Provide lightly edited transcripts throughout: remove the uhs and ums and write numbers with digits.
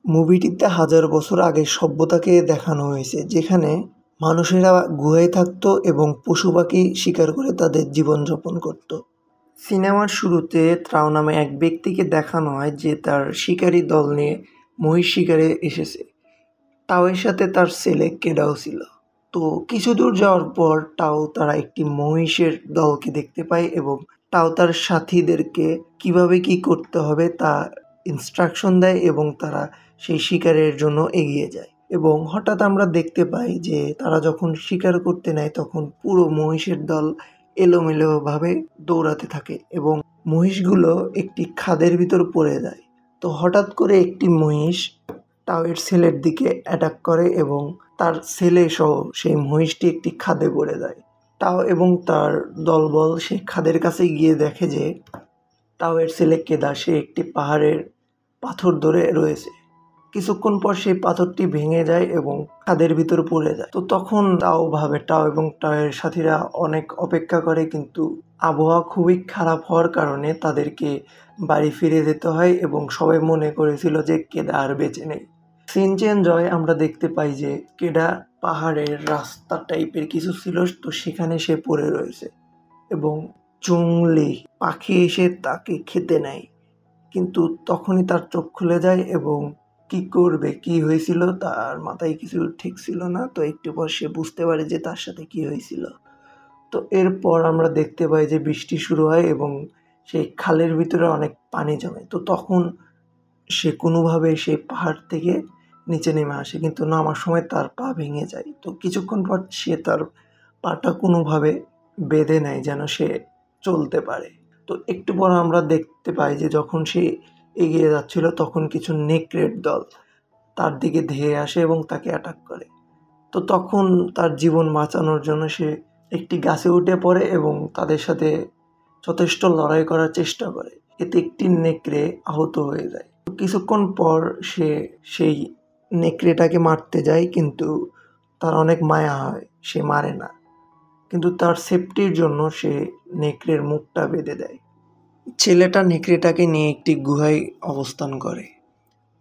মুভিটিতে হাজার বছর আগের সভ্যতাকে দেখানো হয়েছে, যেখানে মানুষেরা গুহায় থাকতো এবং পশু-পাখি শিকার করে তাদের জীবনযাপন করত। সিনেমার শুরুতে ত্রাও নামে এক ব্যক্তিকে দেখানো হয় যে তার শিকারী দল নিয়ে মহিষ শিকারে এসেছে। টাওয়ের সাথে তার ছেলে কেডাও ছিল। তো কিছু দূর যাওয়ার পর টাও তারা একটি মহিষের দলকে দেখতে পায় এবং টাও তার সাথীদেরকে কিভাবে কি করতে হবে তা ইনস্ট্রাকশন দেয় এবং তারা সেই শিকারের জন্য এগিয়ে যায়। এবং হঠাৎ আমরা দেখতে পাই যে তারা যখন শিকার করতে নেয় তখন পুরো মহিষের দল এলোমেলোভাবে দৌড়াতে থাকে এবং মহিষগুলো একটি খাদের ভিতর পড়ে যায়। তো হঠাৎ করে একটি মহিষ টাওয়ের ছেলের দিকে অ্যাটাক করে এবং তার ছেলে সহ সেই মহিষটি একটি খাদে পড়ে যায়। টাও এবং তার দলবল সেই খাদের কাছে গিয়ে দেখে যে টাওয়ের ছেলে কেদা সে একটি পাহাড়ের পাথর ধরে রয়েছে। কিছুক্ষণ পর সেই পাথরটি ভেঙে যায় এবং খাদের ভিতর পড়ে যায়। তো তখন টাও এবং টাওয়ের সাথীরা অনেক অপেক্ষা করে, কিন্তু আবহাওয়া খুবই খারাপ হওয়ার কারণে তাদেরকে বাড়ি ফিরে যেতে হয় এবং সবাই মনে করেছিল যে কেদা আর বেঁচে নেই। সিন চেঞ্জ হয়, আমরা দেখতে পাই যে কেডা পাহাড়ের রাস্তা টাইপের কিছু ছিল, তো সেখানে সে পড়ে রয়েছে এবং জংলি পাখি এসে তাকে খেতে নেয়। কিন্তু তখনই তার চোখ খুলে যায় এবং কি করবে, কি হয়েছিল তার মাথায় কিছু ঠিক ছিল না। তো একটু পর সে বুঝতে পারে যে তার সাথে কি হয়েছিল। তো এরপর আমরা দেখতে পাই যে বৃষ্টি শুরু হয় এবং সেই খালের ভিতরে অনেক পানি জমে। তো তখন সে কোনোভাবে সেই পাহাড় থেকে নিচে নেমে আসে, কিন্তু নামার সময় তার পা ভেঙে যায়। তো কিছুক্ষণ পর সে তার পাটা কোনোভাবে বেঁধে নেয় যেন সে চলতে পারে। তো একটু পর আমরা দেখতে পাই যে যখন সে এগিয়ে যাচ্ছিল তখন কিছু নেকড়ের দল তার দিকে ধেয়ে আসে এবং তাকে অ্যাটাক করে। তো তখন তার জীবন বাঁচানোর জন্য সে একটি গাছে উঠে পড়ে এবং তাদের সাথে যথেষ্ট লড়াই করার চেষ্টা করে। এতে একটি নেকড়ে আহত হয়ে যায়। কিছুক্ষণ পর সে সেই নেকড়েটাকে মারতে যায়, কিন্তু তার অনেক মায়া হয়, সে মারে না। কিন্তু তার সেফটির জন্য সে নেকড়ের মুখটা বেঁধে দেয়। ছেলেটা নেকড়েটাকে নিয়ে একটি গুহায় অবস্থান করে।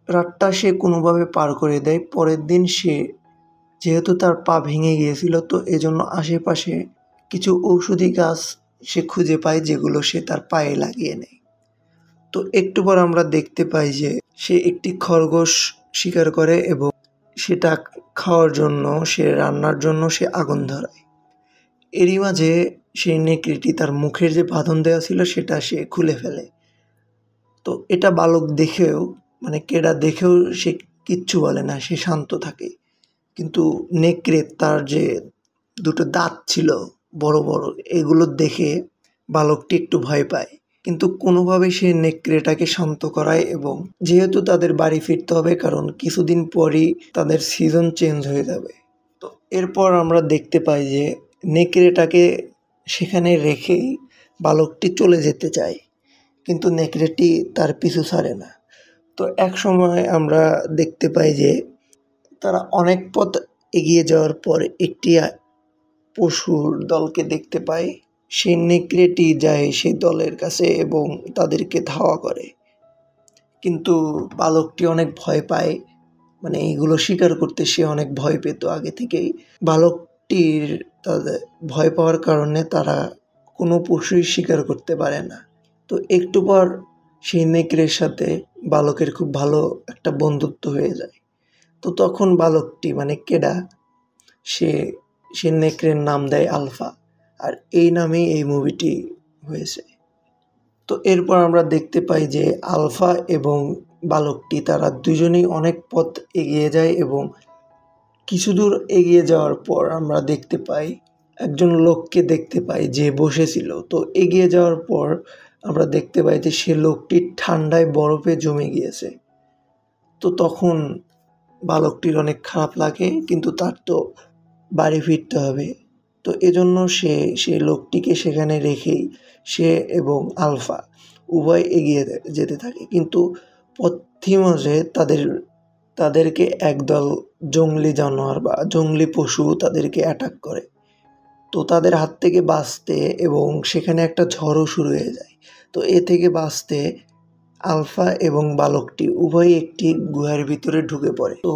রাতটা সে কোনোভাবে পার করে দেয়। পরের দিন সে, যেহেতু তার পা ভেঙে গিয়েছিল, তো এজন্য আশেপাশে কিছু ঔষধি গাছ সে খুঁজে পায় যেগুলো সে তার পায়ে লাগিয়ে নেয়। তো একটু পর আমরা দেখতে পাই যে সে একটি খরগোশ শিকার করে এবং সেটা খাওয়ার জন্য, সে রান্নার জন্য সে আগুন ধরায়। এরই মাঝে সেই নেকড়েটি তার মুখের যে বাঁধন দেওয়া ছিল সেটা সে খুলে ফেলে। তো এটা বালক দেখেও, মানে কেডা দেখেও সে কিচ্ছু বলে না, সে শান্ত থাকে। কিন্তু নেকড়ে তার যে দুটো দাঁত ছিল বড় বড়, এগুলো দেখে বালকটি একটু ভয় পায়। কিন্তু কোনোভাবে সে নেকড়েটাকে শান্ত করায় এবং যেহেতু তাদের বাড়ি ফিরতে হবে, কারণ কিছুদিন পরই তাদের সিজন চেঞ্জ হয়ে যাবে। তো এরপর আমরা দেখতে পাই যে নেকড়েটাকে সেখানে রেখেই বালকটি চলে যেতে চায়, কিন্তু নেকড়েটি তার পিছু ছাড়ে না। তো এক সময় আমরা দেখতে পাই যে তারা অনেক পথ এগিয়ে যাওয়ার পর একটি পশুর দলকে দেখতে পায়। সেই নেকড়েটি যায় সেই দলের কাছে এবং তাদেরকে ধাওয়া করে, কিন্তু বালকটি অনেক ভয় পায়, মানে এইগুলো শিকার করতে সে অনেক ভয় পেত আগে থেকেই। বালকটির তাদের ভয় পাওয়ার কারণে তারা কোনো পশুই শিকার করতে পারে না। তো একটু পর সেই নেকড়ের সাথে বালকের খুব ভালো একটা বন্ধুত্ব হয়ে যায়। তো তখন বালকটি, মানে কেডা, সে সে নেকড়ের নাম দেয় আলফা, আর এই নামেই এই মুভিটি হয়েছে। তো এরপর আমরা দেখতে পাই যে আলফা এবং বালকটি তারা দুজনেই অনেক পথ এগিয়ে যায় এবং কিছু দূর এগিয়ে যাওয়ার পর আমরা দেখতে পাই একজন লোককে দেখতে পাই যে বসেছিল। তো এগিয়ে যাওয়ার পর আমরা দেখতে পাই যে সে লোকটি ঠান্ডায় বরফে জমে গিয়েছে। তো তখন বালকটির অনেক খারাপ লাগে, কিন্তু তার তো বাড়ি ফিরতে হবে। তো এজন্য সে সেই লোকটিকে সেখানে রেখেই সে এবং আলফা উভয় এগিয়ে যেতে থাকে। কিন্তু পথের মাঝে তাদেরকে একদল জংলি জানোয়ার বা জংলি পশু তাদেরকে অ্যাটাক করে। তো তাদের হাত থেকে বাঁচতে, এবং সেখানে একটা ঝড়ও শুরু হয়ে যায়। তো এ থেকে বাঁচতে আলফা এবং বালকটি উভয়ই একটি গুহার ভিতরে ঢুকে পড়ে। তো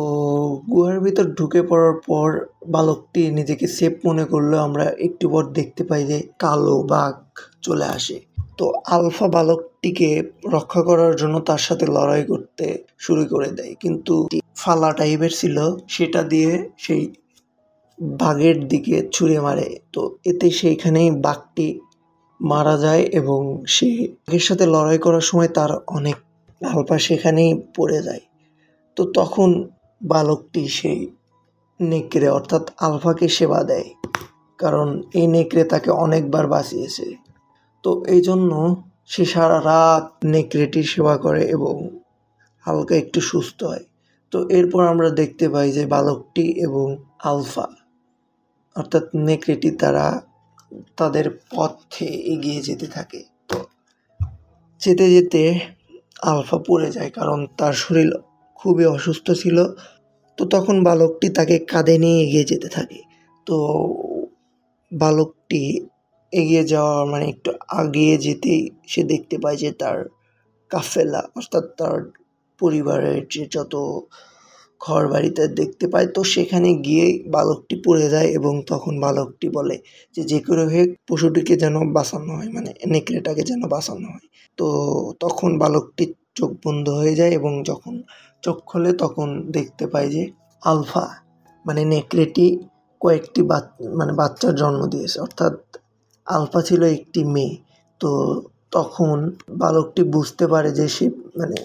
গুহার ভিতর ঢুকে পড়ার পর বালকটি নিজেকে সেফ মনে করলেও আমরা একটু পর দেখতে পাই যে কালো বাঘ চলে আসে। তো আলফা বালকটিকে রক্ষা করার জন্য তার সাথে লড়াই করতে শুরু করে দেয়, কিন্তু ফালা টাইপের ছিল, সেটা দিয়ে সেই বাঘের দিকে ছুঁড়ে মারে। তো এতে সেইখানেই বাঘটি মারা যায় এবং সে বাঘের সাথে লড়াই করার সময় তার অনেক আলফা সেখানেই পড়ে যায়। তো তখন বালকটি সেই নেকড়ে অর্থাৎ আলফাকে সেবা দেয়, কারণ এই নেকড়ে তাকে অনেকবার বাঁচিয়েছে। তো এই জন্য সে সারা রাত নেকড়েটির সেবা করে এবং হালকা একটু সুস্থ হয়। তো এরপর আমরা দেখতে পাই যে বালকটি এবং আলফা অর্থাৎ নেকড়েটি তারা তাদের পথে এগিয়ে যেতে থাকে। তো যেতে যেতে আলফা পড়ে যায়, কারণ তার শরীর খুবই অসুস্থ ছিল। তো তখন বালকটি তাকে কাঁধে নিয়ে এগিয়ে যেতে থাকে। তো বালকটি এগিয়ে যাওয়া মানে একটু আগিয়ে যেতেই সে দেখতে পায় যে তার কাফেলা অর্থাৎ তার পরিবারের যে যত ঘর বাড়িতে দেখতে পায়, তো সেখানে গিয়ে বালকটি পড়ে যায় এবং তখন বালকটি বলে যে যে করে হোক পশুটিকে যেন বাঁচানো হয়, মানে নেকড়েটাকে যেন বাঁচানো হয়। তো তখন বালকটির চোখ বন্ধ হয়ে যায় এবং যখন চোখ খোলে তখন দেখতে পায় যে আলফা মানে নেকড়েটি কয়েকটি বাচ্চার জন্ম দিয়েছে, অর্থাৎ আলফা ছিল একটি মেয়ে। তো তখন বালকটি বুঝতে পারে যে সে মানে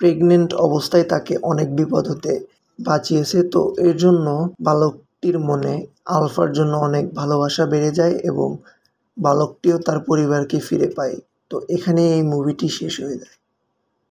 প্রেগনেন্ট অবস্থায় তাকে অনেক বিপদ হতে বাঁচিয়েছে। তো এর জন্য বালকটির মনে আলফার জন্য অনেক ভালোবাসা বেড়ে যায় এবং বালকটিও তার পরিবারকে ফিরে পায়। তো এখানে এই মুভিটি শেষ হয়ে যায়।